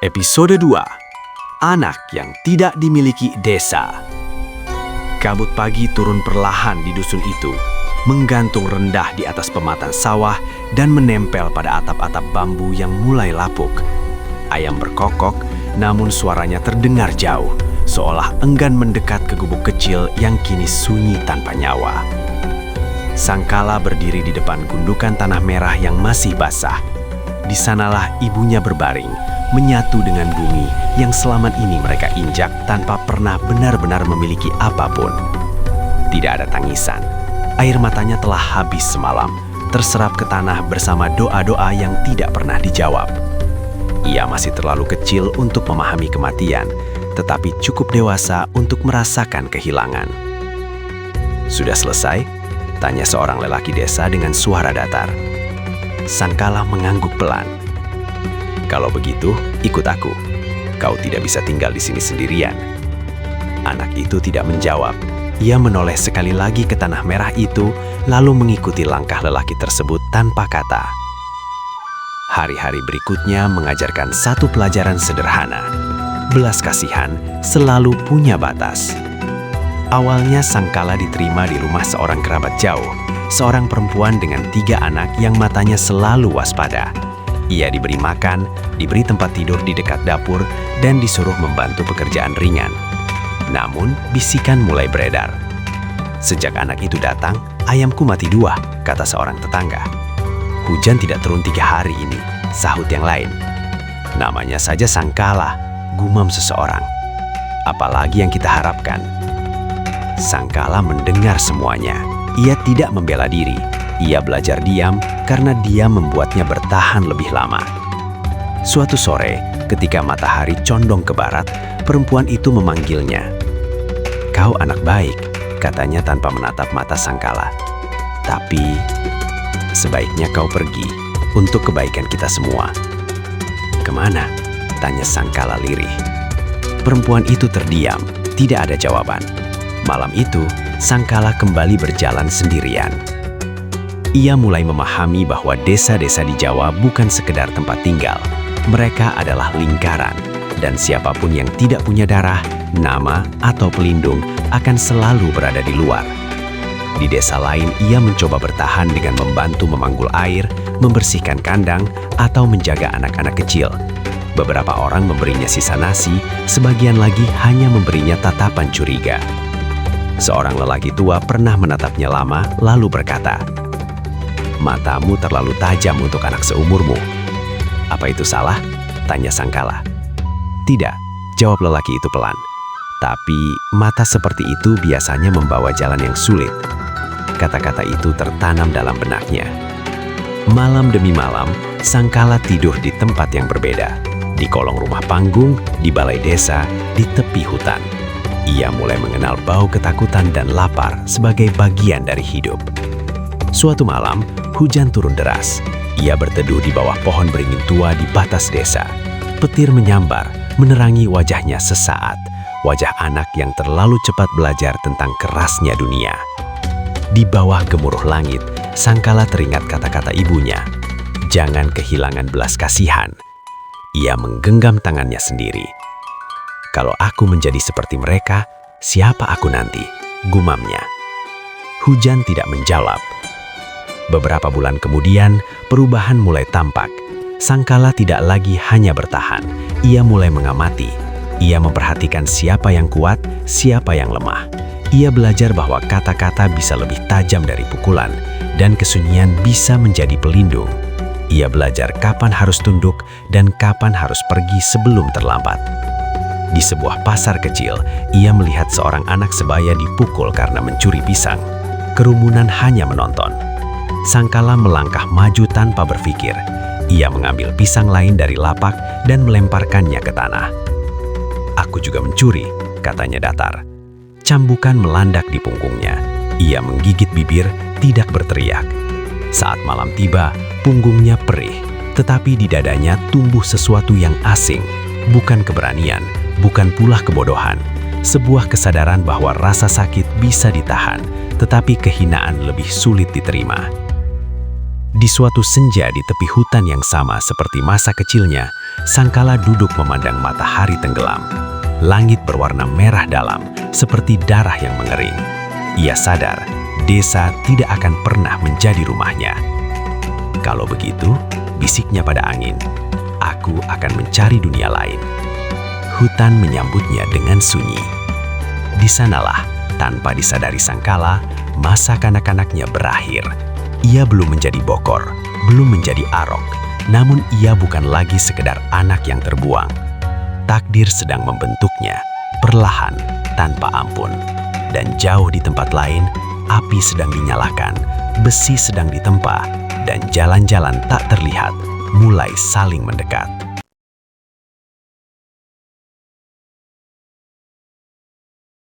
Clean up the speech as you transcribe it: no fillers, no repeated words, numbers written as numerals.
Episode 2. Anak yang tidak dimiliki desa. Kabut pagi turun perlahan di dusun itu, menggantung rendah di atas pematang sawah dan menempel pada atap-atap bambu yang mulai lapuk. Ayam berkokok, namun suaranya terdengar jauh, seolah enggan mendekat ke gubuk kecil yang kini sunyi tanpa nyawa. Sangkala berdiri di depan gundukan tanah merah yang masih basah. Di sanalah ibunya berbaring, menyatu dengan bumi yang selama ini mereka injak tanpa pernah benar-benar memiliki apapun. Tidak ada tangisan. Air matanya telah habis semalam, terserap ke tanah bersama doa-doa yang tidak pernah dijawab. Ia masih terlalu kecil untuk memahami kematian, tetapi cukup dewasa untuk merasakan kehilangan. "Sudah selesai?" tanya seorang lelaki desa dengan suara datar. Sangkala mengangguk pelan. "Kalau begitu, ikut aku. Kau tidak bisa tinggal di sini sendirian." Anak itu tidak menjawab. Ia menoleh sekali lagi ke tanah merah itu, lalu mengikuti langkah lelaki tersebut tanpa kata. Hari-hari berikutnya mengajarkan satu pelajaran sederhana. Belas kasihan selalu punya batas. Awalnya Sangkala diterima di rumah seorang kerabat jauh, seorang perempuan dengan 3 anak yang matanya selalu waspada. Ia diberi makan, diberi tempat tidur di dekat dapur, dan disuruh membantu pekerjaan ringan. Namun, bisikan mulai beredar. "Sejak anak itu datang, ayamku mati 2, kata seorang tetangga. "Hujan tidak turun 3 hari ini," sahut yang lain. "Namanya saja Sangkala," gumam seseorang. "Apalagi yang kita harapkan?" Sangkala mendengar semuanya. Ia tidak membela diri. Ia belajar diam karena dia membuatnya bertahan lebih lama. Suatu sore, ketika matahari condong ke barat, perempuan itu memanggilnya. "Kau anak baik," katanya tanpa menatap mata Sangkala. "Tapi, sebaiknya kau pergi untuk kebaikan kita semua." "Kemana?" tanya Sangkala lirih. Perempuan itu terdiam, tidak ada jawaban. Malam itu, Sangkala kembali berjalan sendirian. Ia mulai memahami bahwa desa-desa di Jawa bukan sekedar tempat tinggal. Mereka adalah lingkaran, dan siapapun yang tidak punya darah, nama, atau pelindung akan selalu berada di luar. Di desa lain, ia mencoba bertahan dengan membantu memanggul air, membersihkan kandang, atau menjaga anak-anak kecil. Beberapa orang memberinya sisa nasi, sebagian lagi hanya memberinya tatapan curiga. Seorang lelaki tua pernah menatapnya lama, lalu berkata, "Matamu terlalu tajam untuk anak seumurmu." "Apa itu salah?" tanya Sangkala. "Tidak," jawab lelaki itu pelan. "Tapi mata seperti itu biasanya membawa jalan yang sulit." Kata-kata itu tertanam dalam benaknya. Malam demi malam, Sangkala tidur di tempat yang berbeda. Di kolong rumah panggung, di balai desa, di tepi hutan. Ia mulai mengenal bau ketakutan dan lapar sebagai bagian dari hidup. Suatu malam, hujan turun deras. Ia berteduh di bawah pohon beringin tua di batas desa. Petir menyambar, menerangi wajahnya sesaat. Wajah anak yang terlalu cepat belajar tentang kerasnya dunia. Di bawah gemuruh langit, Sangkala teringat kata-kata ibunya. "Jangan kehilangan belas kasihan." Ia menggenggam tangannya sendiri. "Kalau aku menjadi seperti mereka, siapa aku nanti?" gumamnya. Hujan tidak menjawab. Beberapa bulan kemudian, perubahan mulai tampak. Sangkala tidak lagi hanya bertahan. Ia mulai mengamati. Ia memperhatikan siapa yang kuat, siapa yang lemah. Ia belajar bahwa kata-kata bisa lebih tajam dari pukulan, dan kesunyian bisa menjadi pelindung. Ia belajar kapan harus tunduk dan kapan harus pergi sebelum terlambat. Di sebuah pasar kecil, ia melihat seorang anak sebaya dipukul karena mencuri pisang. Kerumunan hanya menonton. Sangkala melangkah maju tanpa berpikir. Ia mengambil pisang lain dari lapak dan melemparkannya ke tanah. "Aku juga mencuri," katanya datar. Cambukan melandak di punggungnya. Ia menggigit bibir, tidak berteriak. Saat malam tiba, punggungnya perih, tetapi di dadanya tumbuh sesuatu yang asing. Bukan keberanian, bukan pula kebodohan. Sebuah kesadaran bahwa rasa sakit bisa ditahan, tetapi kehinaan lebih sulit diterima. Di suatu senja di tepi hutan yang sama seperti masa kecilnya, Sangkala duduk memandang matahari tenggelam. Langit berwarna merah dalam, seperti darah yang mengering. Ia sadar, desa tidak akan pernah menjadi rumahnya. Kalau begitu, bisiknya pada angin, aku akan mencari dunia lain. Hutan menyambutnya dengan sunyi. Di sanalah, tanpa disadari Sangkala, masa kanak-kanaknya berakhir. Ia belum menjadi Bokor, belum menjadi Arok, namun ia bukan lagi sekedar anak yang terbuang. Takdir sedang membentuknya, perlahan, tanpa ampun. Dan jauh di tempat lain, api sedang dinyalakan, besi sedang ditempa, dan jalan-jalan tak terlihat mulai saling mendekat.